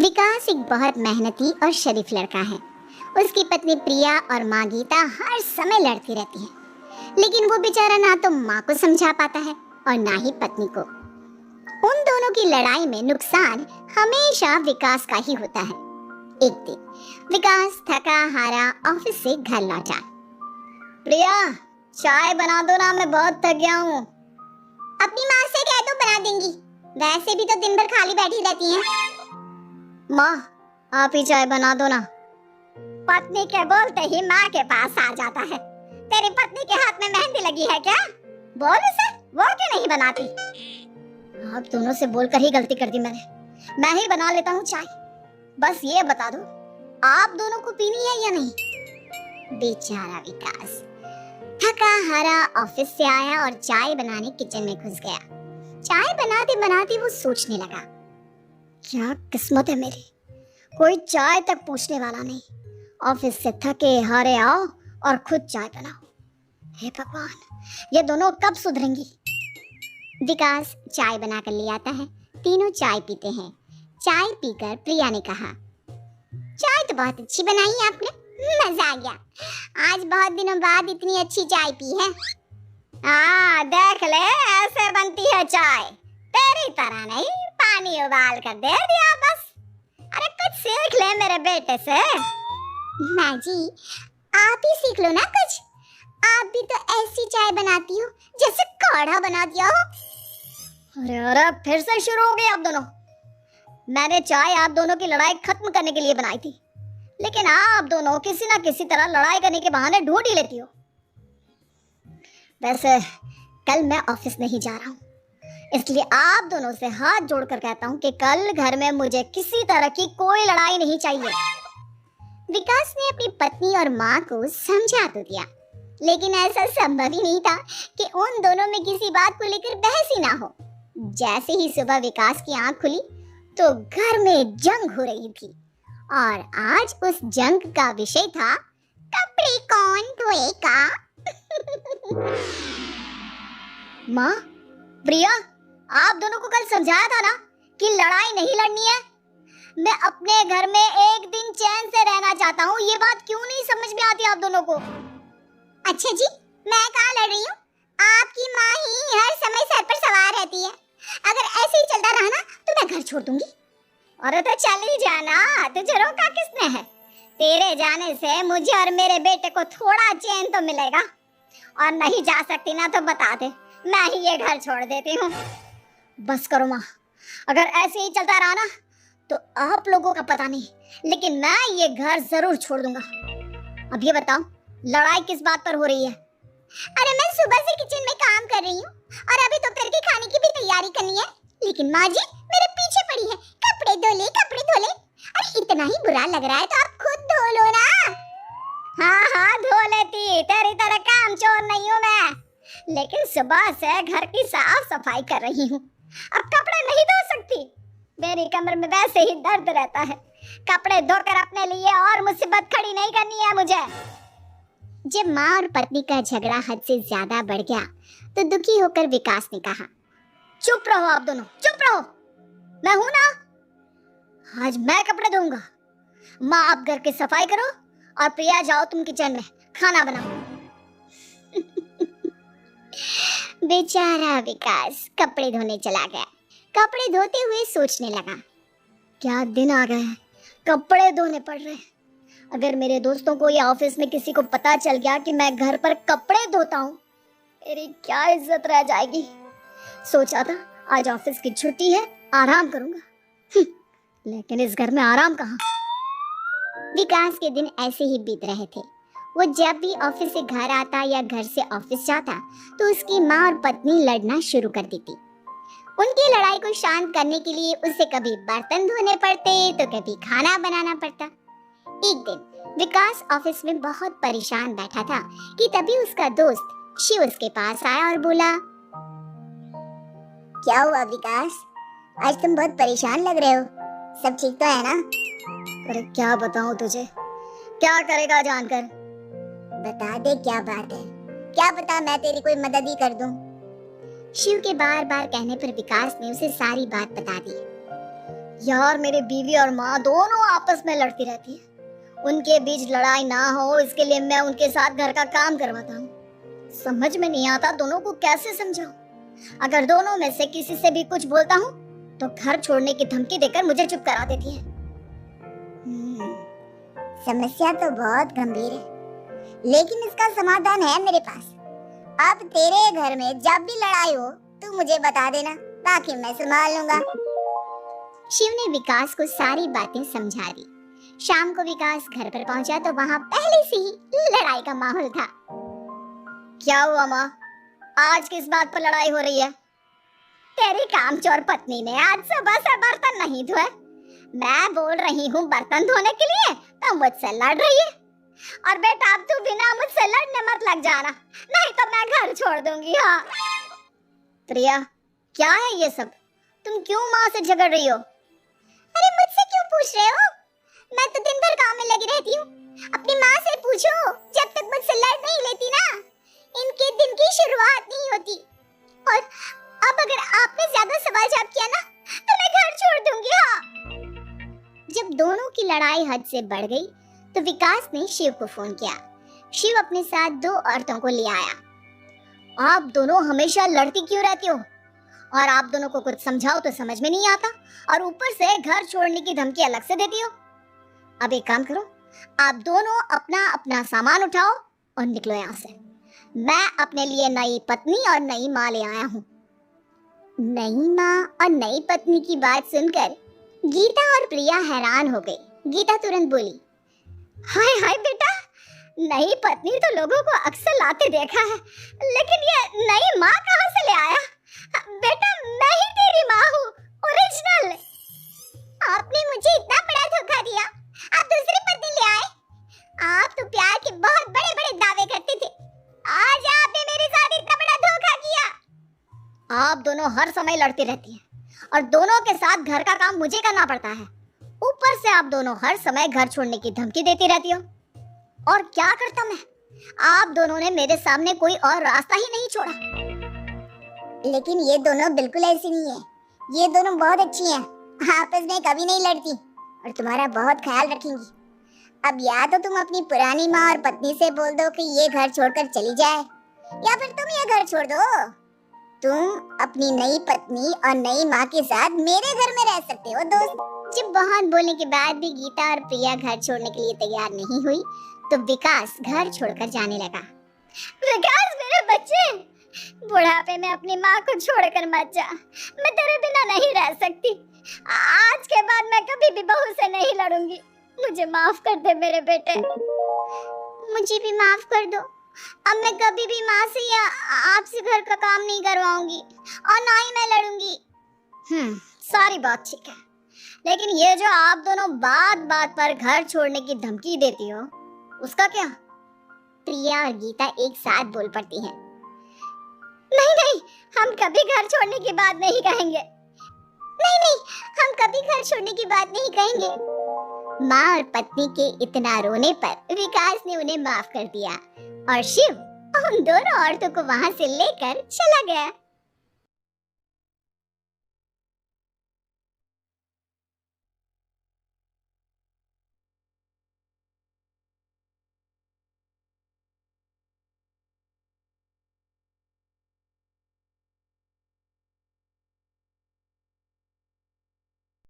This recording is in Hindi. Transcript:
विकास एक बहुत मेहनती और शरीफ लड़का है। उसकी पत्नी प्रिया और माँ गीता हर समय लड़ती रहती हैं, लेकिन वो बेचारा ना तो माँ को समझा पाता है और ना ही पत्नी को। उन दोनों की लड़ाई में नुकसान हमेशा विकास का ही होता है। एक दिन विकास थका हारा ऑफिस से घर लौटा। प्रिया, चाय बना दो ना, मैं बहुत थक गया हूँ। अपनी माँ से कह दो, बना देंगी। वैसे भी तो दिन भर खाली बैठी रहती हैं। माँ, आप ही चाय बना दो ना। पत्नी के बोलते ही माँ के पास आ जाता है। तेरी पत्नी के हाथ में मेहंदी लगी है क्या? बोल उसे, वो क्यों नहीं बनाती? आप दोनों से बोलकर ही गलती कर दी मैंने। मैं ही बना लेता हूँ चाय। बस ये बता दो, आप दोनों को पीनी है या नहीं? बेचारा विकास थका हारा ऑफिस से आया और चाय बनाने किचन में घुस गया। चाय बनाते बनाते वो सोचने लगा, क्या किस्मत है मेरी, कोई चाय तक पूछने वाला नहीं। ऑफिस से थके हारे आओ और खुद चाय बनाओ। हे भगवान, ये दोनों कब सुधरेंगी? विकास चाय बनाकर ले आता है। तीनों चाय पीते हैं। चाय पीकर प्रिया ने कहा, चाय तो बहुत अच्छी बनाई है आपने, मजा आ गया। आज बहुत दिनों बाद इतनी अच्छी चाय पी है। हाँ, देख ले, ऐसे बनती है चाय, तेरी तरह नहीं, पानी उबाल कर दे दिया बस। अरे कुछ सीख ले मेरे बेटे से। माँ जी, आप ही सीख लो ना कुछ। आप भी तो ऐसी चाय बनाती हो जैसे काढ़ा बना दिया हो। अरे अरे, फिर से शुरू हो गए आप दोनों। मैंने चाय आप दोनों की लड़ाई खत्म करने के लिए बनाई थी, लेकिन आप दोनों किसी ना किसी तरह लड़ाई करने के बहाने ढूंढ ही लेती हो। वैसे कल मैं ऑफिस नहीं जा रहा हूँ, इसलिए आप दोनों से हाथ जोड़कर कहता हूँ कि कल घर में मुझे किसी तरह की कोई लड़ाई नहीं चाहिए। विकास ने अपनी पत्नी और माँ को समझा तो दिया, लेकिन ऐसा संभव ही नहीं था कि उन दोनों में किसी बात को लेकर बहस ही ना हो। जैसे ही सुबह विकास की आंख खुली तो घर में जंग हो रही थी, और आज उस जंग का विषय था, कपड़े कौन धोएगा। माँ, प्रिया, आप दोनों को कल समझाया था ना कि लड़ाई नहीं लड़नी है। मैं अपने घर में एक दिन चैन से रहना चाहता हूँ, ये बात क्यों नहीं समझ में आती आप दोनों को? अच्छा जी, मैं कहाँ लड़ रही हूँ? आपकी माँ ही हर समय सर पर सवार रहती है। अगर ऐसे ही चलता रहा ना तो मैं घर छोड़ दूंगी। अरे तो चली जाना, तुझे रोका किसने है? तेरे जाने से मुझे और मेरे बेटे को थोड़ा चैन तो मिलेगा। और नहीं जा सकती ना तो बता दे, मैं ही ये घर छोड़ देती हूँ। बस करो माँ, अगर ऐसे ही चलता रहा ना तो आप लोगों का पता नहीं, लेकिन मैं ये घर जरूर छोड़ दूंगा। अब ये बताओ, लड़ाई किस बात पर हो रही है? अरे मैं सुबह से किचन में काम कर रही हूँ और अभी दोपहर के खाने की भी तैयारी करनी है, लेकिन माँ जी मेरे पीछे पड़ी है, कपड़े धो ले, कपड़े धो ले। अरे इतना ही बुरा लग रहा है तो आप खुद धो लो ना। हाँ हाँ, धो लेती, तेरी तरह काम चोर नहीं हूँ मैं, लेकिन सुबह से घर की साफ सफाई कर रही हूँ, अब कपड़े नहीं धो सकती। मेरी कमर में वैसे ही दर्द रहता है, कपड़े धोकर अपने लिए और मुसीबत खड़ी नहीं करनी है मुझे। जब माँ और पत्नी का झगड़ा हद से ज्यादा बढ़ गया तो दुखी होकर विकास ने कहा, चुप रहो आप दोनों, चुप रहो। मैं हूं ना, आज मैं कपड़े धोऊंगा। माँ, आप घर की सफाई करो और प्रिया, जाओ तुम किचन में खाना बनाओ। बेचारा विकास कपड़े धोने चला गया। कपड़े धोते हुए सोचने लगा, क्या दिन आ गए हैं, कपड़े धोने पड़ रहे हैं। अगर मेरे दोस्तों को या ऑफिस में किसी को पता चल गया कि मैं घर पर कपड़े धोता हूँ, मेरी क्या इज्जत रह जाएगी। सोचा था आज ऑफिस की छुट्टी है, आराम करूंगा, लेकिन इस घर में आराम कहाँ। विकास के दिन ऐसे ही बीत रहे थे। वो जब भी ऑफिस से घर आता या घर से ऑफिस जाता तो उसकी माँ और पत्नी लड़ना शुरू कर देती। उनकी लड़ाई को शांत करने के लिए उसे कभी बर्तन धोने पड़ते तो कभी खाना बनाना पड़ता। एक दिन विकास ऑफिस में बहुत परेशान बैठा था कि तभी उसका दोस्त शिव उसके पास आया और बोला, क्या हुआ विकास, आज तुम बहुत परेशान लग रहे हो, सब ठीक तो है ना? अरे क्या बताऊं तुझे, क्या करेगा जानकर? बता दे क्या बात है, क्या बता, मैं तेरी कोई मदद ही कर दूं। शिव के बार बार कहने पर विकास ने उसे सारी बात बता दी। यार मेरे बीवी और माँ दोनों आपस में लड़ती रहती है। उनके बीच लड़ाई ना हो इसके लिए मैं उनके साथ घर का काम करवाता हूँ। समझ में नहीं आता दोनों को कैसे समझाऊं। अगर दोनों में से किसी से भी कुछ बोलता हूँ तो घर छोड़ने की धमकी देकर मुझे चुप करा देती है। समस्या तो बहुत गंभीर है, लेकिन इसका समाधान है मेरे पास। अब तेरे घर में जब भी लड़ाई हो तू मुझे बता देना, बाकी मैं संभाल लूंगा। शिव ने विकास को सारी बातें समझा दी। शाम को विकास घर पर पहुंचा तो वहां पहले से ही लड़ाई का माहौल था। क्या हुआ माँ, आज किस बात पर लड़ाई हो रही है? तेरी कामचोर पत्नी ने आज सुबह से बर्तन नहीं धोए। मैं बोल रही हूँ बर्तन धोने के लिए तो मुझसे लड़ रही है। और बेटा अब तू बिना मुझसे लड़ने मत लग जाना, नहीं तो मैं घर छोड़ दूंगी। हाँ प्रिया, क्या है ये सब? तुम क्यों माँ से झगड़ रही हो? अरे मुझसे क्यों पूछ रहे हो? मैं तो दिन भर काम में लगी रहती हूँ। अपनी माँ से पूछो, जब तक मुझसे लड़ नहीं लेती ना इनके दिन की शुरुआत नहीं होती। और अब अगर आपने ज्यादा सवाल जवाब किया ना तो मैं घर छोड़ दूंगी। हाँ। जब दोनों की लड़ाई हद से बढ़ गई तो विकास ने शिव को फोन किया। शिव अपने साथ 2 औरतों को ले आया। आप दोनों हमेशा लड़ती क्यों रहती हो? और आप दोनों को कुछ समझाओ तो समझ में नहीं आता, और ऊपर से घर छोड़ने की धमकी अलग से देती हो। अब एक काम करो, आप दोनों अपना अपना सामान उठाओ और निकलो यहाँ से। मैं अपने लिए नई पत्नी और नई माँ ले आया हूँ। नई माँ और नई पत्नी की बात सुनकर गीता और प्रिया हैरान हो गई। गीता तुरंत बोली, हाय हाय बेटा, नई पत्नी तो लोगों को अक्सर लाते देखा है, लेकिन ये नई माँ कहाँ से ले आया? बेटा मैं ही तेरी माँ हूँ, ओरिजिनल। आपने मुझे इतना बड़ा धोखा दिया, आप दूसरी पत्नी ले आए। आप तो प्यार के बहुत बड़े बड़े दावे करते थे, आज आपने मेरे साथ इतना बड़ा धोखा किया। आप दोनों हर समय लड़ती रहती हैं और दोनों के साथ घर का काम मुझे करना पड़ता है। ऊपर से आप दोनों हर समय घर छोड़ने की धमकी देती रहती हो। और क्या करता मैं? आप दोनों ने मेरे सामने कोई और रास्ता ही नहीं छोड़ा। लेकिन ये दोनों बिल्कुल ऐसी नहीं है, ये दोनों बहुत अच्छी हैं, आपस में कभी नहीं लड़ती और तुम्हारा बहुत ख्याल रखेंगी। अब या तो तुम अपनी पुरानी माँ और पत्नी से बोल दो कि ये घर छोड़कर चली जाए, या फिर तुम ये घर छोड़ दो। तुम अपनी नई पत्नी और नई माँ के साथ मेरे घर में रह सकते हो दोस्त। जब बहुत बोलने के बाद भी गीता और प्रिया घर छोड़ने के लिए तैयार नहीं हुई तो विकास घर छोड़कर जाने लगा। विकास मेरे बच्चे, बुढ़ापे में अपनी माँ को छोड़कर मत जा, मैं तेरे बिना नहीं रह सकती। आज के बाद मैं कभी भी बहू से नहीं लड़ूंगी। मुझे माफ कर दे मेरे बेटे। मुझे भी माफ कर दो। अब मैं कभी भी माँ से या आपसे घर का काम नहीं करवाऊंगी और ना ही मैं लड़ूंगी। सारी बात ठीक है, लेकिन ये जो आप दोनों बात बात पर घर छोड़ने की धमकी देती हो, उसका क्या? प्रिया और गीता एक साथ बोल पड़ती हैं। नहीं नहीं, हम कभी घर छोड़ने की बात नहीं कहेंगे। नहीं नहीं, हम कभी घर छोड़ने की बात नहीं कहेंगे। माँ और पत्नी के इतना रोने पर विकास ने उन्हें माफ कर दिया और शिव उन दोनों औरतों को वहां से लेकर चला गया।